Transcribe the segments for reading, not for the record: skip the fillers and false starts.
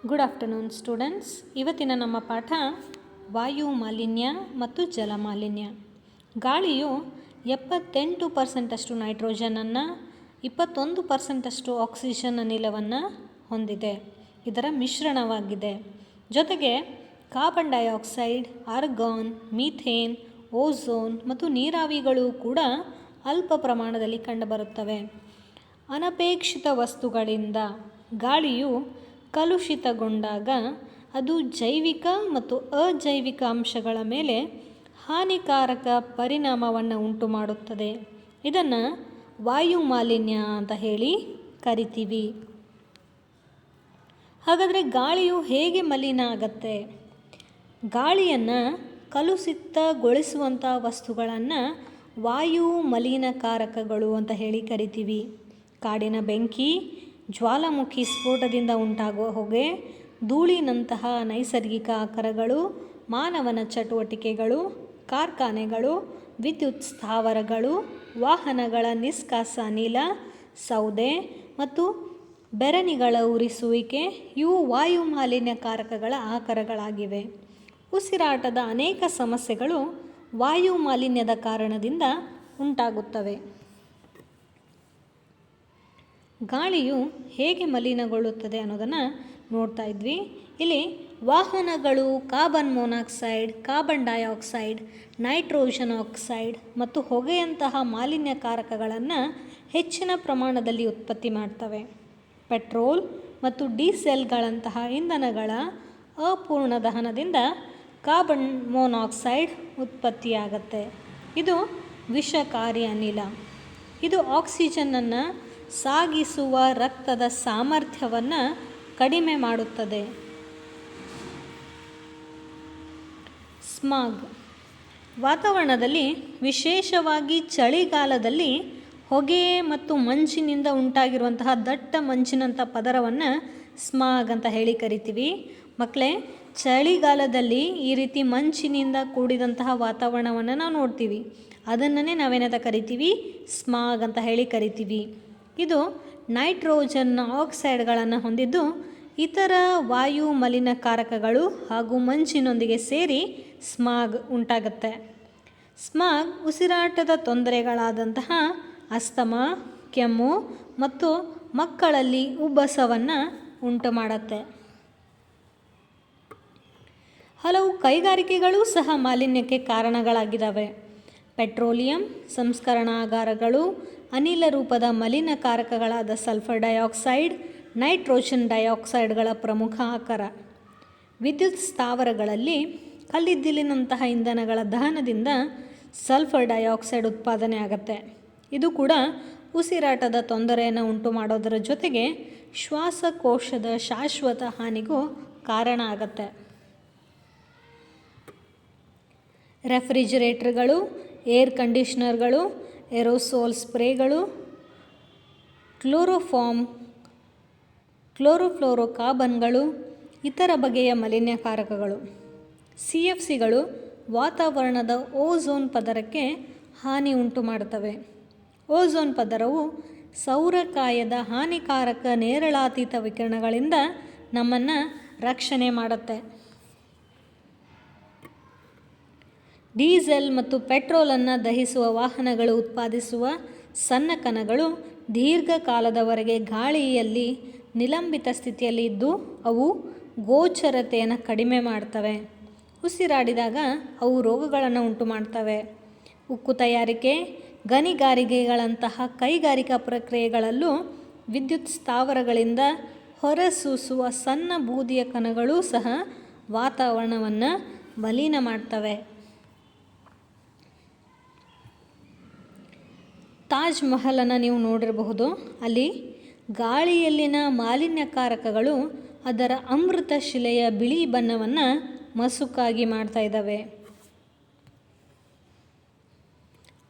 Good afternoon students. ಇವತ್ತಿನ ನಮ್ಮ ಪಾಠ ವಾಯು ಮಾಲಿನ್ಯ ಮತ್ತು ಜಲ ಮಾಲಿನ್ಯ. ಗಾಳಿಯು 78% ನೈಟ್ರೋಜನನ್ನು, 21% ಆಕ್ಸಿಜನ್ ಅನಿಲವನ್ನು ಹೊಂದಿದೆ. ಇದರ ಮಿಶ್ರಣವಾಗಿದೆ. ಜೊತೆಗೆ carbon dioxide, argon, methane, ozone ಮತ್ತು ನೀರಾವಿಗಳು ಕೂಡ ಅಲ್ಪ ಪ್ರಮಾಣದಲ್ಲಿ ಕಂಡುಬರುತ್ತವೆ. ಅನಪೇಕ್ಷಿತ ವಸ್ತುಗಳಿಂದ ಗಾಳಿಯು ಕಲುಷಿತಗೊಂಡಾಗ ಅದು ಜೈವಿಕ ಮತ್ತು ಅಜೈವಿಕ ಅಂಶಗಳ ಮೇಲೆ ಹಾನಿಕಾರಕ ಪರಿಣಾಮವನ್ನು ಉಂಟು ಮಾಡುತ್ತದೆ. ಇದನ್ನು ವಾಯು ಮಾಲಿನ್ಯ ಅಂತ ಹೇಳಿ ಕರಿತೀವಿ. ಹಾಗಾದರೆ ಗಾಳಿಯು ಹೇಗೆ ಮಲಿನ ಆಗತ್ತೆ? ಗಾಳಿಯನ್ನು ಕಲುಷಿತಗೊಳಿಸುವಂಥ ವಸ್ತುಗಳನ್ನು ವಾಯು ಮಲಿನಕಾರಕಗಳು ಅಂತ ಹೇಳಿ ಕರಿತೀವಿ. ಕಾಡಿನ ಬೆಂಕಿ, ಜ್ವಾಲಾಮುಖಿ ಸ್ಫೋಟದಿಂದ ಉಂಟಾಗುವ ಹೊಗೆ, ಧೂಳಿನಂತಹ ನೈಸರ್ಗಿಕ ಆಕರಗಳು, ಮಾನವನ ಚಟುವಟಿಕೆಗಳು, ಕಾರ್ಖಾನೆಗಳು, ವಿದ್ಯುತ್ ಸ್ಥಾವರಗಳು, ವಾಹನಗಳ ನಿಷ್ಕಾಸ ಅನಿಲ, ಸೌದೆ ಮತ್ತು ಬೆರಣಿಗಳ ಉರಿಸುವಿಕೆ ಇವು ವಾಯು ಮಾಲಿನ್ಯಕಾರಕಗಳ ಆಕರಗಳಾಗಿವೆ. ಉಸಿರಾಟದ ಅನೇಕ ಸಮಸ್ಯೆಗಳು ವಾಯು ಮಾಲಿನ್ಯದ ಕಾರಣದಿಂದ ಉಂಟಾಗುತ್ತವೆ. ಗಾಳಿಯು ಹೇಗೆ ಮಲಿನಗೊಳ್ಳುತ್ತದೆ ಅನ್ನೋದನ್ನು ನೋಡ್ತಾ ಇದ್ವಿ. ಇಲ್ಲಿ ವಾಹನಗಳು carbon monoxide, carbon dioxide, nitrogen oxide ಮತ್ತು ಹೊಗೆಯಂತಹ ಮಾಲಿನ್ಯಕಾರಕಗಳನ್ನು ಹೆಚ್ಚಿನ ಪ್ರಮಾಣದಲ್ಲಿ ಉತ್ಪತ್ತಿ ಮಾಡ್ತವೆ. ಪೆಟ್ರೋಲ್ ಮತ್ತು ಡೀಸೆಲ್ಗಳಂತಹ ಇಂಧನಗಳ ಅಪೂರ್ಣ ದಹನದಿಂದ ಕಾರ್ಬನ್ ಮೊನಾಕ್ಸೈಡ್ ಉತ್ಪತ್ತಿಯಾಗತ್ತೆ. ಇದು ವಿಷಕಾರಿ ಅನಿಲ. ಇದು ಆಕ್ಸಿಜನ್ನನ್ನು ಸಾಗಿಸುವ ರಕ್ತದ ಸಾಮರ್ಥ್ಯವನ್ನು ಕಡಿಮೆ ಮಾಡುತ್ತದೆ. ಸ್ಮಾಗ್. ವಾತಾವರಣದಲ್ಲಿ ವಿಶೇಷವಾಗಿ ಚಳಿಗಾಲದಲ್ಲಿ ಹೊಗೆ ಮತ್ತು ಮಂಜಿನಿಂದ ಉಂಟಾಗಿರುವಂತಹ ದಟ್ಟ ಮಂಜಿನಂಥ ಪದರವನ್ನು ಸ್ಮಾಗ್ ಅಂತ ಹೇಳಿ ಕರಿತೀವಿ. ಮಕ್ಕಳೇ, ಚಳಿಗಾಲದಲ್ಲಿ ಈ ರೀತಿ ಮಂಜಿನಿಂದ ಕೂಡಿದಂತಹ ವಾತಾವರಣವನ್ನು ನಾವು ನೋಡ್ತೀವಿ. ಅದನ್ನೇ ನಾವೇನಂತ ಕರಿತೀವಿ? ಸ್ಮಾಗ್ ಅಂತ ಹೇಳಿ ಕರಿತೀವಿ. ಇದು ನೈಟ್ರೋಜನ್ ಆಕ್ಸೈಡ್ಗಳನ್ನು ಹೊಂದಿದ್ದು ಇತರ ವಾಯು ಮಲಿನಕಾರಕಗಳು ಹಾಗೂ ಮಂಜಿನೊಂದಿಗೆ ಸೇರಿ ಸ್ಮಾಗ್ ಉಂಟಾಗುತ್ತೆ. ಸ್ಮಾಗ್ ಉಸಿರಾಟದ ತೊಂದರೆಗಳಾದಂತಹ ಅಸ್ತಮಾ, ಕೆಮ್ಮು ಮತ್ತು ಮಕ್ಕಳಲ್ಲಿ ಉಬ್ಬಸವನ್ನು ಉಂಟು ಮಾಡುತ್ತೆ. ಹಲವು ಕೈಗಾರಿಕೆಗಳು ಸಹ ಮಾಲಿನ್ಯಕ್ಕೆ ಕಾರಣಗಳಾಗಿದ್ದಾವೆ. ಪೆಟ್ರೋಲಿಯಂ ಸಂಸ್ಕರಣಾಗಾರಗಳು ಅನಿಲ ರೂಪದ ಮಲಿನಕಾರಕಗಳಾದ ಸಲ್ಫರ್ ಡೈಆಕ್ಸೈಡ್, ನೈಟ್ರೋಜನ್ ಡೈಆಕ್ಸೈಡ್ಗಳ ಪ್ರಮುಖ ಆಕರ. ವಿದ್ಯುತ್ ಸ್ಥಾವರಗಳಲ್ಲಿ ಕಲ್ಲಿದ್ದಿಲಿನಂತಹ ಇಂಧನಗಳ ದಹನದಿಂದ ಸಲ್ಫರ್ ಡೈಆಕ್ಸೈಡ್ ಉತ್ಪಾದನೆ ಆಗುತ್ತೆ. ಇದು ಕೂಡ ಉಸಿರಾಟದ ತೊಂದರೆಯನ್ನು ಉಂಟು ಮಾಡೋದರ ಜೊತೆಗೆ ಶ್ವಾಸಕೋಶದ ಶಾಶ್ವತ ಹಾನಿಗೂ ಕಾರಣ ಆಗುತ್ತೆ. ರೆಫ್ರಿಜಿರೇಟರ್ಗಳು, ಏರ್ ಕಂಡೀಷ್ನರ್ಗಳು, ಏರೋಸೋಲ್ ಸ್ಪ್ರೇಗಳು, ಕ್ಲೋರೋಫ್ಲೋರೋಕಾರ್ಬನ್ಗಳು ಇತರ ಬಗೆಯ ಮಲಿನ್ಯಕಾರಕಗಳು. CFCಗಳು ವಾತಾವರಣದ ಓಝೋನ್ ಪದರಕ್ಕೆ ಹಾನಿ ಉಂಟು ಮಾಡುತ್ತವೆ. ಓಝೋನ್ ಪದರವು ಸೌರಕಾಯದ ಹಾನಿಕಾರಕ ನೇರಳಾತೀತ ವಿಕಿರಣಗಳಿಂದ ನಮ್ಮನ್ನು ರಕ್ಷಣೆ ಮಾಡುತ್ತೆ. ಡೀಸೆಲ್ ಮತ್ತು ಪೆಟ್ರೋಲನ್ನು ದಹಿಸುವ ವಾಹನಗಳು ಉತ್ಪಾದಿಸುವ ಸಣ್ಣ ಕಣಗಳು ದೀರ್ಘಕಾಲದವರೆಗೆ ಗಾಳಿಯಲ್ಲಿ ನಿಲಂಬಿತ ಸ್ಥಿತಿಯಲ್ಲಿ ಇದ್ದು ಅವು ಗೋಚರತೆಯನ್ನು ಕಡಿಮೆ ಮಾಡ್ತವೆ. ಉಸಿರಾಡಿದಾಗ ಅವು ರೋಗಗಳನ್ನು ಉಂಟು ಮಾಡ್ತವೆ. ಉಕ್ಕು ತಯಾರಿಕೆ, ಗಣಿಗಾರಿಕೆಗಳಂತಹ ಕೈಗಾರಿಕಾ ಪ್ರಕ್ರಿಯೆಗಳಲ್ಲೂ ವಿದ್ಯುತ್ ಸ್ಥಾವರಗಳಿಂದ ಹೊರಸೂಸುವ ಸಣ್ಣ ಬೂದಿಯ ಕಣಗಳೂ ಸಹ ವಾತಾವರಣವನ್ನು ಮಲಿನ ಮಾಡ್ತವೆ. ತಾಜ್ ಮಹಲನ್ನು ನೀವು ನೋಡಿರಬಹುದು. ಅಲ್ಲಿ ಗಾಳಿಯಲ್ಲಿನ ಮಾಲಿನ್ಯಕಾರಕಗಳು ಅದರ ಅಮೃತ ಶಿಲೆಯ ಬಿಳಿ ಬಣ್ಣವನ್ನು ಮಸುಕಾಗಿ ಮಾಡ್ತಾ ಇದ್ದಾವೆ.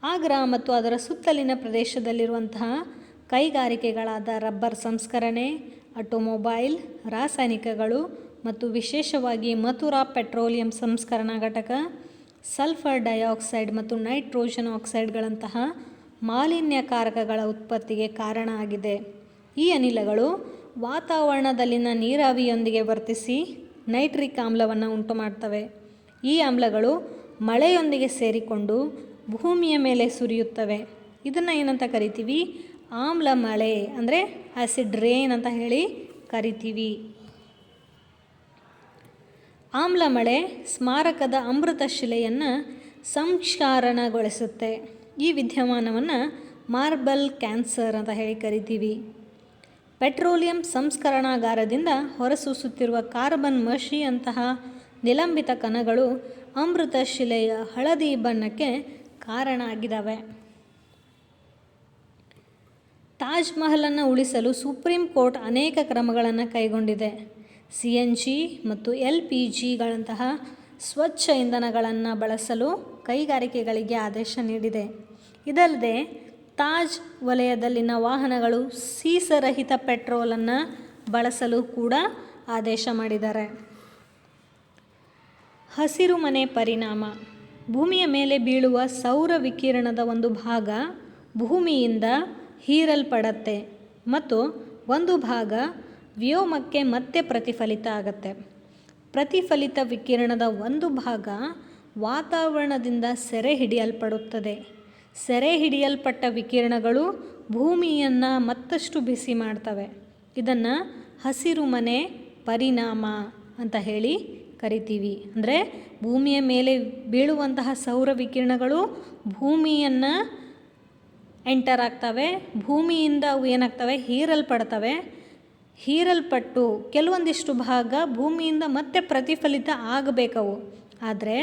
ಆಗ್ರಾ ಮತ್ತು ಅದರ ಸುತ್ತಲಿನ ಪ್ರದೇಶದಲ್ಲಿರುವಂತಹ ಕೈಗಾರಿಕೆಗಳಾದ ರಬ್ಬರ್ ಸಂಸ್ಕರಣೆ, ಆಟೋಮೊಬೈಲ್, ರಾಸಾಯನಿಕಗಳು ಮತ್ತು ವಿಶೇಷವಾಗಿ ಮಥುರಾ ಪೆಟ್ರೋಲಿಯಂ ಸಂಸ್ಕರಣಾ ಘಟಕ ಸಲ್ಫರ್ ಡೈಆಕ್ಸೈಡ್ ಮತ್ತು ನೈಟ್ರೋಜನ್ ಆಕ್ಸೈಡ್ಗಳಂತಹ ಮಾಲಿನ್ಯಕಾರಕಗಳ ಉತ್ಪತ್ತಿಗೆ ಕಾರಣ ಆಗಿದೆ. ಈ ಅನಿಲಗಳು ವಾತಾವರಣದಲ್ಲಿನ ನೀರಾವಿಯೊಂದಿಗೆ ವರ್ತಿಸಿ ನೈಟ್ರಿಕ್ ಆಮ್ಲವನ್ನು ಉಂಟು ಮಾಡ್ತವೆ. ಈ ಆಮ್ಲಗಳು ಮಳೆಯೊಂದಿಗೆ ಸೇರಿಕೊಂಡು ಭೂಮಿಯ ಮೇಲೆ ಸುರಿಯುತ್ತವೆ. ಇದನ್ನು ಏನಂತ ಕರಿತೀವಿ? ಆಮ್ಲ ಮಳೆ ಅಂದರೆ ಆ್ಯಸಿಡ್ ರೇನ್ ಅಂತ ಹೇಳಿ ಕರಿತೀವಿ. ಆಮ್ಲ ಮಳೆ ಸ್ಮಾರಕದ ಅಮೃತ ಶಿಲೆಯನ್ನು ಸಂಕ್ಷಾರಣಗೊಳಿಸುತ್ತೆ. ಈ ವಿದ್ಯಮಾನವನ್ನು ಮಾರ್ಬಲ್ ಕ್ಯಾನ್ಸರ್ ಅಂತ ಹೇಳಿ ಕರಿತೀವಿ. ಪೆಟ್ರೋಲಿಯಂ ಸಂಸ್ಕರಣಾಗಾರದಿಂದ ಹೊರಸೂಸುತ್ತಿರುವ ಕಾರ್ಬನ್ ಮಷಿಯಂತಹ ನಿಲಂಬಿತ ಕಣಗಳು ಅಮೃತ ಶಿಲೆಯ ಹಳದಿ ಬಣ್ಣಕ್ಕೆ ಕಾರಣ ಆಗಿದ್ದಾವೆ. ತಾಜ್ ಮಹಲನ್ನು ಉಳಿಸಲು ಸುಪ್ರೀಂ ಕೋರ್ಟ್ ಅನೇಕ ಕ್ರಮಗಳನ್ನು ಕೈಗೊಂಡಿದೆ. CNG ಮತ್ತು LPGಗಳಂತಹ ಸ್ವಚ್ಛ ಇಂಧನಗಳನ್ನು ಬಳಸಲು ಕೈಗಾರಿಕೆಗಳಿಗೆ ಆದೇಶ ನೀಡಿದೆ. ಇದಲ್ಲದೆ ತಾಜ್ ವಲಯದಲ್ಲಿನ ವಾಹನಗಳು ಸೀಸರಹಿತ ಪೆಟ್ರೋಲನ್ನು ಬಳಸಲು ಕೂಡ ಆದೇಶ ಮಾಡಿದ್ದಾರೆ. ಹಸಿರು ಮನೆ ಪರಿಣಾಮ. ಭೂಮಿಯ ಮೇಲೆ ಬೀಳುವ ಸೌರ ವಿಕಿರಣದ ಒಂದು ಭಾಗ ಭೂಮಿಯಿಂದ ಹೀರಲ್ಪಡತ್ತೆ ಮತ್ತು ಒಂದು ಭಾಗ ವ್ಯೋಮಕ್ಕೆ ಮತ್ತೆ ಪ್ರತಿಫಲಿತ ಆಗತ್ತೆ. ಪ್ರತಿಫಲಿತ ವಿಕಿರಣದ ಒಂದು ಭಾಗ ವಾತಾವರಣದಿಂದ ಸೆರೆ ಹಿಡಿಯಲ್ಪಡುತ್ತದೆ. ಸೆರೆ ಹಿಡಿಯಲ್ಪಟ್ಟ ವಿಕಿರಣಗಳು ಭೂಮಿಯನ್ನು ಮತ್ತಷ್ಟು ಬಿಸಿ ಮಾಡ್ತವೆ. ಇದನ್ನು ಹಸಿರು ಮನೆ ಪರಿಣಾಮ ಅಂತ ಹೇಳಿ ಕರಿತೀವಿ. ಅಂದರೆ ಭೂಮಿಯ ಮೇಲೆ ಬೀಳುವಂತಹ ಸೌರ ವಿಕಿರಣಗಳು ಭೂಮಿಯನ್ನು ಎಂಟರ್ ಆಗ್ತವೆ. ಭೂಮಿಯಿಂದ ಅವು ಏನಾಗ್ತವೆ? ಹೀರಲ್ಪಡ್ತವೆ. ಹೀರಲ್ಪಟ್ಟು ಕೆಲವೊಂದಿಷ್ಟು ಭಾಗ ಭೂಮಿಯಿಂದ ಮತ್ತೆ ಪ್ರತಿಫಲಿತ ಆಗಬೇಕವು. ಆದರೆ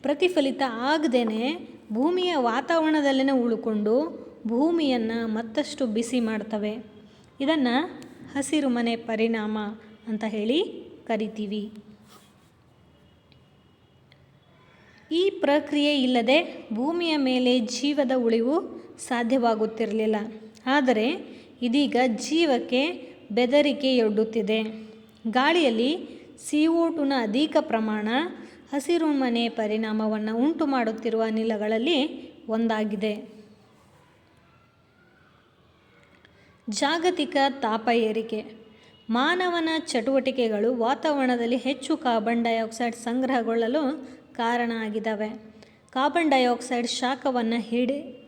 ಪ್ರತಿಫಲಿತ ಆಗದೇ ಭೂಮಿಯ ವಾತಾವರಣದಲ್ಲೇ ಉಳ್ಕೊಂಡು ಭೂಮಿಯನ್ನು ಮತ್ತಷ್ಟು ಬಿಸಿ ಮಾಡ್ತವೆ. ಇದನ್ನು ಹಸಿರು ಮನೆ ಪರಿಣಾಮ ಅಂತ ಹೇಳಿ ಕರಿತೀವಿ. ಈ ಪ್ರಕ್ರಿಯೆ ಇಲ್ಲದೆ ಭೂಮಿಯ ಮೇಲೆ ಜೀವದ ಉಳಿವು ಸಾಧ್ಯವಾಗುತ್ತಿರಲಿಲ್ಲ. ಆದರೆ ಇದೀಗ ಜೀವಕ್ಕೆ ಬೆದರಿಕೆಯೊಡ್ಡುತ್ತಿದೆ. ಗಾಳಿಯಲ್ಲಿ CO2ನ ಅಧಿಕ ಪ್ರಮಾಣ ಹಸಿರು ಮನೆ ಪರಿಣಾಮವನ್ನು ಉಂಟು ಮಾಡುತ್ತಿರುವ ಅನಿಲಗಳಲ್ಲಿ ಒಂದಾಗಿದೆ. ಜಾಗತಿಕ ತಾಪ ಏರಿಕೆ. ಮಾನವನ ಚಟುವಟಿಕೆಗಳು ವಾತಾವರಣದಲ್ಲಿ ಹೆಚ್ಚು ಕಾರ್ಬನ್ ಡೈಆಕ್ಸೈಡ್ ಸಂಗ್ರಹಗೊಳ್ಳಲು ಕಾರಣ ಆಗಿದ್ದಾವೆ. ಕಾರ್ಬನ್ ಡೈಆಕ್ಸೈಡ್ ಶಾಖವನ್ನು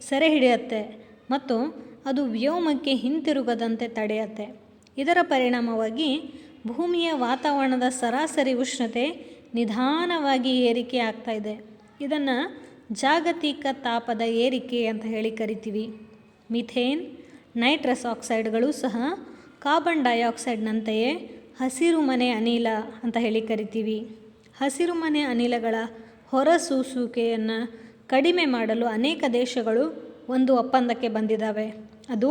ಸೆರೆ ಹಿಡಿಯುತ್ತೆ ಮತ್ತು ಅದು ವ್ಯೋಮಕ್ಕೆ ಹಿಂತಿರುಗದಂತೆ ತಡೆಯುತ್ತೆ. ಇದರ ಪರಿಣಾಮವಾಗಿ ಭೂಮಿಯ ವಾತಾವರಣದ ಸರಾಸರಿ ಉಷ್ಣತೆ ನಿಧಾನವಾಗಿ ಏರಿಕೆ ಆಗ್ತಾ ಇದೆ. ಇದನ್ನು ಜಾಗತಿಕ ತಾಪದ ಏರಿಕೆ ಅಂತ ಹೇಳಿ ಕರಿತೀವಿ. ಮಿಥೇನ್, ನೈಟ್ರಸ್ ಆಕ್ಸೈಡ್ಗಳು ಸಹ ಕಾರ್ಬನ್ ಡೈಆಕ್ಸೈಡ್ನಂತೆಯೇ ಹಸಿರು ಮನೆ ಅನಿಲ ಅಂತ ಹೇಳಿ ಕರಿತೀವಿ. ಹಸಿರು ಮನೆ ಅನಿಲಗಳ ಹೊರಸೂಸುವಿಕೆಯನ್ನು ಕಡಿಮೆ ಮಾಡಲು ಅನೇಕ ದೇಶಗಳು ಒಂದು ಒಪ್ಪಂದಕ್ಕೆ ಬಂದಿದ್ದಾವೆ. ಅದು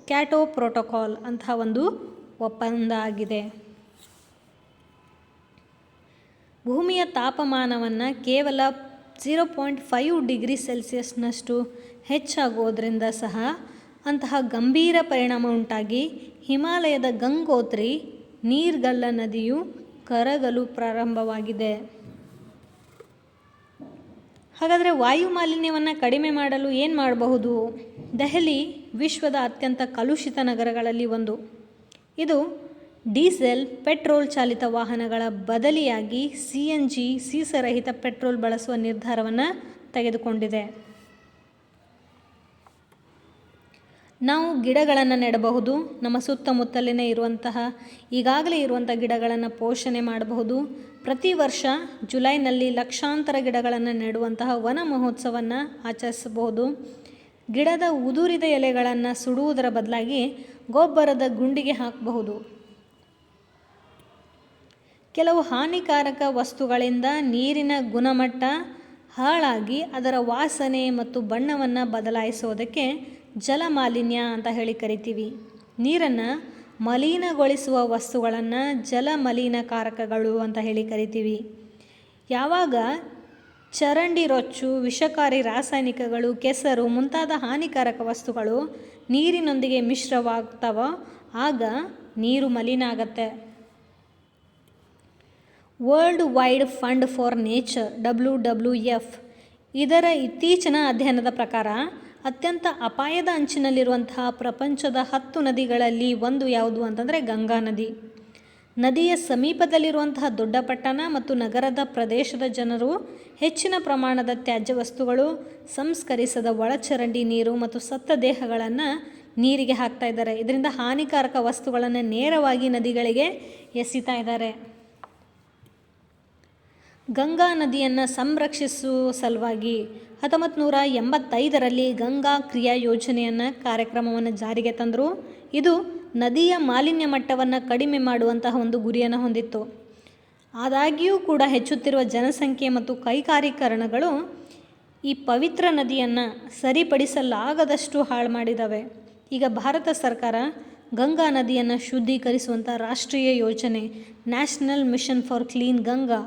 ಕ್ಯೋಟೋ ಪ್ರೋಟೋಕಾಲ್ ಅಂತಹ ಒಂದು ಒಪ್ಪಂದ ಆಗಿದೆ. ಭೂಮಿಯ ತಾಪಮಾನವನ್ನು ಕೇವಲ 0.5 ಡಿಗ್ರಿ ಸೆಲ್ಸಿಯಸ್ನಷ್ಟು ಹೆಚ್ಚಾಗೋದ್ರಿಂದ ಸಹ ಅಂತಹ ಗಂಭೀರ ಪರಿಣಾಮ ಉಂಟಾಗಿ ಹಿಮಾಲಯದ ಗಂಗೋತ್ರಿ ನೀರ್ಗಲ್ಲ ನದಿಯು ಕರಗಲು ಪ್ರಾರಂಭವಾಗಿದೆ. ಹಾಗಾದರೆ ವಾಯು ಮಾಲಿನ್ಯವನ್ನು ಕಡಿಮೆ ಮಾಡಲು ಏನು ಮಾಡಬಹುದು? ದೆಹಲಿ ವಿಶ್ವದ ಅತ್ಯಂತ ಕಲುಷಿತ ನಗರಗಳಲ್ಲಿ ಒಂದು. ಇದು ಡೀಸೆಲ್, ಪೆಟ್ರೋಲ್ ಚಾಲಿತ ವಾಹನಗಳ ಬದಲಿಯಾಗಿ CNG ಸೀಸರಹಿತ ಪೆಟ್ರೋಲ್ ಬಳಸುವ ನಿರ್ಧಾರವನ್ನು ತೆಗೆದುಕೊಂಡಿದೆ. ನಾವು ಗಿಡಗಳನ್ನು ನೆಡಬಹುದು. ನಮ್ಮ ಸುತ್ತಮುತ್ತಲಿನ ಈಗಾಗಲೇ ಇರುವಂಥ ಗಿಡಗಳನ್ನು ಪೋಷಣೆ ಮಾಡಬಹುದು. ಪ್ರತಿ ವರ್ಷ ಜುಲೈನಲ್ಲಿ ಲಕ್ಷಾಂತರ ಗಿಡಗಳನ್ನು ನೆಡುವಂತಹ ವನ ಮಹೋತ್ಸವವನ್ನು ಆಚರಿಸಬಹುದು. ಗಿಡದ ಉದುರಿದ ಎಲೆಗಳನ್ನು ಸುಡುವುದರ ಬದಲಾಗಿ ಗೊಬ್ಬರದ ಗುಂಡಿಗೆ ಹಾಕಬಹುದು. ಕೆಲವು ಹಾನಿಕಾರಕ ವಸ್ತುಗಳಿಂದ ನೀರಿನ ಗುಣಮಟ್ಟ ಹಾಳಾಗಿ ಅದರ ವಾಸನೆ ಮತ್ತು ಬಣ್ಣವನ್ನು ಬದಲಾಯಿಸೋದಕ್ಕೆ ಜಲಮಾಲಿನ್ಯ ಅಂತ ಹೇಳಿ ಕರಿತೀವಿ. ನೀರನ್ನು ಮಲಿನಗೊಳಿಸುವ ವಸ್ತುಗಳನ್ನು ಜಲಮಲಿನಕಾರಕಗಳು ಅಂತ ಹೇಳಿ ಕರಿತೀವಿ. ಯಾವಾಗ ಚರಂಡಿ ರೊಚ್ಚು, ವಿಷಕಾರಿ ರಾಸಾಯನಿಕಗಳು, ಕೆಸರು ಮುಂತಾದ ಹಾನಿಕಾರಕ ವಸ್ತುಗಳು ನೀರಿನೊಂದಿಗೆ ಮಿಶ್ರವಾಗ್ತವೋ ಆಗ ನೀರು ಮಲಿನ ಆಗತ್ತೆ. World wide fund for nature WWF ಇದರ ಇತ್ತೀಚಿನ ಅಧ್ಯಯನದ ಪ್ರಕಾರ ಅತ್ಯಂತ ಅಪಾಯದ ಅಂಚಿನಲ್ಲಿರುವಂತಹ ಪ್ರಪಂಚದ 10 ನದಿಗಳಲ್ಲಿ ಒಂದು ಯಾವುದು ಅಂತಂದರೆ ಗಂಗಾ ನದಿ. ನದಿಯ ಸಮೀಪದಲ್ಲಿರುವಂತಹ ದೊಡ್ಡ ಪಟ್ಟಣ ಮತ್ತು ನಗರದ ಪ್ರದೇಶದ ಜನರು ಹೆಚ್ಚಿನ ಪ್ರಮಾಣದ ತ್ಯಾಜ್ಯ ವಸ್ತುಗಳು, ಸಂಸ್ಕರಿಸದ ಒಳಚರಂಡಿ ನೀರು ಮತ್ತು ಸತ್ತ ದೇಹಗಳನ್ನು ನೀರಿಗೆ ಹಾಕ್ತಾ ಇದ್ದಾರೆ. ಇದರಿಂದ ಹಾನಿಕಾರಕ ವಸ್ತುಗಳನ್ನು ನೇರವಾಗಿ ನದಿಗಳಿಗೆ ಎಸಿತಾ ಇದ್ದಾರೆ. ಗಂಗಾ ನದಿಯನ್ನು ಸಂರಕ್ಷಿಸುವ ಸಲುವಾಗಿ 1985ರಲ್ಲಿ ಗಂಗಾ ಕ್ರಿಯಾ ಯೋಜನೆಯನ್ನು ಕಾರ್ಯಕ್ರಮವನ್ನು ಜಾರಿಗೆ ತಂದರು. ಇದು ನದಿಯ ಮಾಲಿನ್ಯ ಮಟ್ಟವನ್ನು ಕಡಿಮೆ ಮಾಡುವಂತಹ ಒಂದು ಗುರಿಯನ್ನು ಹೊಂದಿತ್ತು. ಆದಾಗ್ಯೂ ಕೂಡ ಹೆಚ್ಚುತ್ತಿರುವ ಜನಸಂಖ್ಯೆ ಮತ್ತು ಕೈಗಾರೀಕರಣಗಳು ಈ ಪವಿತ್ರ ನದಿಯನ್ನು ಸರಿಪಡಿಸಲಾಗದಷ್ಟು ಹಾಳು ಮಾಡಿದ್ದಾವೆ. ಈಗ ಭಾರತ ಸರ್ಕಾರ ಗಂಗಾ ನದಿಯನ್ನು ಶುದ್ಧೀಕರಿಸುವಂಥ ರಾಷ್ಟ್ರೀಯ ಯೋಜನೆ national mission for clean Ganga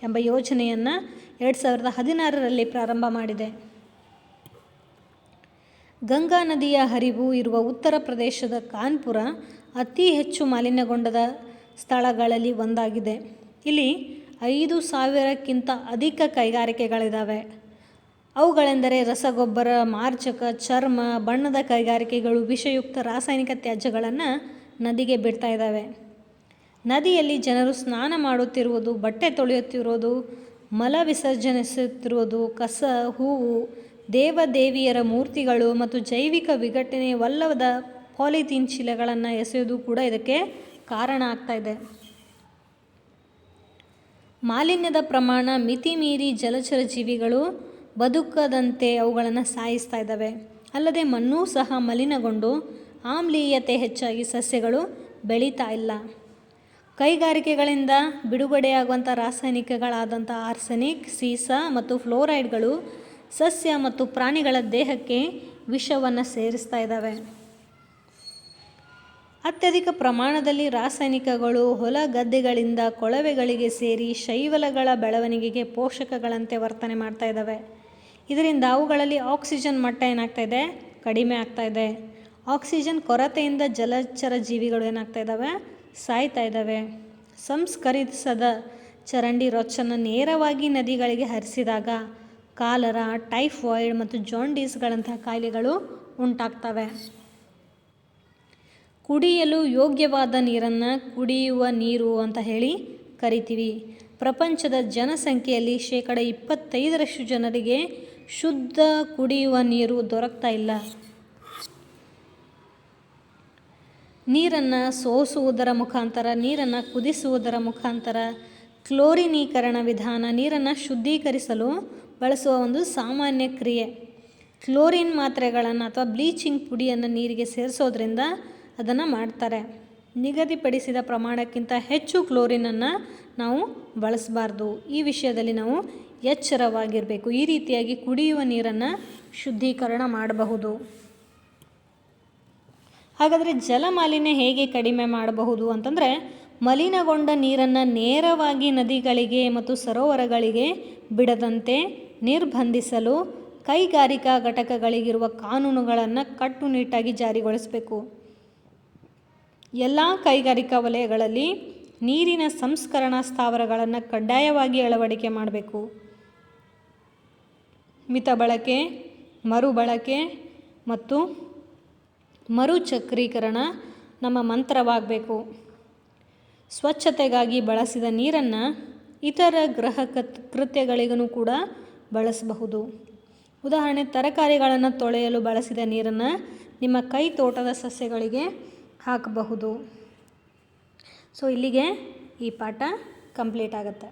ಎಂಬ ಯೋಜನೆಯನ್ನು 2016ರಲ್ಲಿ ಪ್ರಾರಂಭ ಮಾಡಿದೆ. ಗಂಗಾ ನದಿಯ ಹರಿವು ಇರುವ ಉತ್ತರ ಪ್ರದೇಶದ ಕಾನ್ಪುರ ಅತಿ ಹೆಚ್ಚು ಮಾಲಿನ್ಯಗೊಂಡ ಸ್ಥಳಗಳಲ್ಲಿ ಒಂದಾಗಿದೆ. ಇಲ್ಲಿ 5,000ಕ್ಕಿಂತ ಅಧಿಕ ಕೈಗಾರಿಕೆಗಳಿದ್ದಾವೆ. ಅವುಗಳೆಂದರೆ ರಸಗೊಬ್ಬರ, ಮಾರ್ಜಕ, ಚರ್ಮ, ಬಣ್ಣದ ಕೈಗಾರಿಕೆಗಳು ವಿಷಯುಕ್ತ ರಾಸಾಯನಿಕ ತ್ಯಾಜ್ಯಗಳನ್ನು ನದಿಗೆ ಬಿಡ್ತಾ ಇದ್ದಾವೆ. ನದಿಯಲ್ಲಿ ಜನರು ಸ್ನಾನ ಮಾಡುತ್ತಿರುವುದು, ಬಟ್ಟೆ ತೊಳೆಯುತ್ತಿರುವುದು, ಮಲ ವಿಸರ್ಜನಿಸುತ್ತಿರುವುದು, ಕಸ, ಹೂವು, ದೇವದೇವಿಯರ ಮೂರ್ತಿಗಳು ಮತ್ತು ಜೈವಿಕ ವಿಘಟನೆಯವಲ್ಲದ ಪಾಲಿಥೀನ್ ಚೀಲಗಳನ್ನು ಎಸೆಯುವುದು ಕೂಡ ಇದಕ್ಕೆ ಕಾರಣ ಆಗ್ತಾ ಇದೆ. ಮಾಲಿನ್ಯದ ಪ್ರಮಾಣ ಮಿತಿಮೀರಿ ಜಲಚರ ಜೀವಿಗಳು ಬದುಕದಂತೆ ಅವುಗಳನ್ನು ಸಾಯಿಸ್ತಾ ಇದ್ದಾವೆ. ಅಲ್ಲದೆ ಮಣ್ಣೂ ಸಹ ಮಲಿನಗೊಂಡು ಆಮ್ಲೀಯತೆ ಹೆಚ್ಚಾಗಿ ಸಸ್ಯಗಳು ಬೆಳೀತಾ ಇಲ್ಲ. ಕೈಗಾರಿಕೆಗಳಿಂದ ಬಿಡುಗಡೆಯಾಗುವಂಥ ರಾಸಾಯನಿಕಗಳಾದಂಥ ಆರ್ಸೆನಿಕ್, ಸೀಸ ಮತ್ತು ಫ್ಲೋರೈಡ್ಗಳು ಸಸ್ಯ ಮತ್ತು ಪ್ರಾಣಿಗಳ ದೇಹಕ್ಕೆ ವಿಷವನ್ನು ಸೇರಿಸ್ತಾ ಇದ್ದಾವೆ. ಅತ್ಯಧಿಕ ಪ್ರಮಾಣದಲ್ಲಿ ರಾಸಾಯನಿಕಗಳು ಹೊಲ ಗದ್ದೆಗಳಿಂದ ಕೊಳವೆಗಳಿಗೆ ಸೇರಿ ಶೈವಲಗಳ ಬೆಳವಣಿಗೆಗೆ ಪೋಷಕಗಳಂತೆ ವರ್ತನೆ ಮಾಡ್ತಾ ಇದ್ದಾವೆ. ಇದರಿಂದ ಅವುಗಳಲ್ಲಿ ಆಕ್ಸಿಜನ್ ಮಟ್ಟ ಏನಾಗ್ತಾ ಇದೆ, ಕಡಿಮೆ ಆಗ್ತಾ ಇದೆ. ಆಕ್ಸಿಜನ್ ಕೊರತೆಯಿಂದ ಜಲಚರ ಜೀವಿಗಳು ಏನಾಗ್ತಾ ಇದ್ದಾವೆ, ಸಾಯ್ತಾ ಇದ್ದಾವೆ. ಸಂಸ್ಕರಿಸದ ಚರಂಡಿ ರೊಚ್ಚನ್ನು ನೇರವಾಗಿ ನದಿಗಳಿಗೆ ಹರಿಸಿದಾಗ ಕಾಲರಾ, ಟೈಫಾಯ್ಡ್ ಮತ್ತು ಜಾಂಡೀಸ್ಗಳಂತಹ ಕಾಯಿಲೆಗಳು ಉಂಟಾಗ್ತವೆ. ಕುಡಿಯಲು ಯೋಗ್ಯವಾದ ನೀರನ್ನು ಕುಡಿಯುವ ನೀರು ಅಂತ ಹೇಳಿ ಕರಿತೀವಿ. ಪ್ರಪಂಚದ ಜನಸಂಖ್ಯೆಯಲ್ಲಿ 25% ಜನರಿಗೆ ಶುದ್ಧ ಕುಡಿಯುವ ನೀರು ದೊರಕ್ತಾ ಇಲ್ಲ. ನೀರನ್ನು ಸೋಸುವುದರ ಮುಖಾಂತರ, ನೀರನ್ನು ಕುದಿಸುವುದರ ಮುಖಾಂತರ, ಕ್ಲೋರಿನೀಕರಣ ವಿಧಾನ ನೀರನ್ನು ಶುದ್ಧೀಕರಿಸಲು ಬಳಸುವ ಒಂದು ಸಾಮಾನ್ಯ ಕ್ರಿಯೆ. ಕ್ಲೋರಿನ್ ಮಾತ್ರೆಗಳನ್ನು ಅಥವಾ ಬ್ಲೀಚಿಂಗ್ ಪುಡಿಯನ್ನು ನೀರಿಗೆ ಸೇರಿಸೋದ್ರಿಂದ ಅದನ್ನು ಮಾಡ್ತಾರೆ. ನಿಗದಿಪಡಿಸಿದ ಪ್ರಮಾಣಕ್ಕಿಂತ ಹೆಚ್ಚು ಕ್ಲೋರಿನನ್ನು ನಾವು ಬಳಸಬಾರ್ದು. ಈ ವಿಷಯದಲ್ಲಿ ನಾವು ಎಚ್ಚರವಾಗಿರಬೇಕು. ಈ ರೀತಿಯಾಗಿ ಕುಡಿಯುವ ನೀರನ್ನು ಶುದ್ಧೀಕರಣ ಮಾಡಬಹುದು. ಹಾಗಾದರೆ ಜಲಮಾಲಿನ್ಯ ಹೇಗೆ ಕಡಿಮೆ ಮಾಡಬಹುದು ಅಂತಂದರೆ, ಮಲಿನಗೊಂಡ ನೀರನ್ನು ನೇರವಾಗಿ ನದಿಗಳಿಗೆ ಮತ್ತು ಸರೋವರಗಳಿಗೆ ಬಿಡದಂತೆ ನಿರ್ಬಂಧಿಸಲು ಕೈಗಾರಿಕಾ ಘಟಕಗಳಿಗಿರುವ ಕಾನೂನುಗಳನ್ನು ಕಟ್ಟುನಿಟ್ಟಾಗಿ ಜಾರಿಗೊಳಿಸಬೇಕು. ಎಲ್ಲ ಕೈಗಾರಿಕಾ ವಲಯಗಳಲ್ಲಿ ನೀರಿನ ಸಂಸ್ಕರಣಾ ಸ್ಥಾವರಗಳನ್ನು ಕಡ್ಡಾಯವಾಗಿ ಅಳವಡಿಕೆ ಮಾಡಬೇಕು. ಮಿತ ಬಳಕೆ, ಮರುಬಳಕೆ ಮತ್ತು ಮರುಚಕ್ರೀಕರಣ ನಮ್ಮ ಮಂತ್ರವಾಗಬೇಕು. ಸ್ವಚ್ಛತೆಗಾಗಿ ಬಳಸಿದ ನೀರನ್ನು ಇತರ ಗೃಹ ಕೃತ್ಯಗಳಿಗೂ ಕೂಡ ಬಳಸಬಹುದು. ಉದಾಹರಣೆ, ತರಕಾರಿಗಳನ್ನು ತೊಳೆಯಲು ಬಳಸಿದ ನೀರನ್ನು ನಿಮ್ಮ ಕೈ ತೋಟದ ಸಸ್ಯಗಳಿಗೆ ಹಾಕಬಹುದು. ಸೊ ಇಲ್ಲಿಗೆ ಈ ಪಾಠ ಕಂಪ್ಲೀಟ್ ಆಗುತ್ತೆ.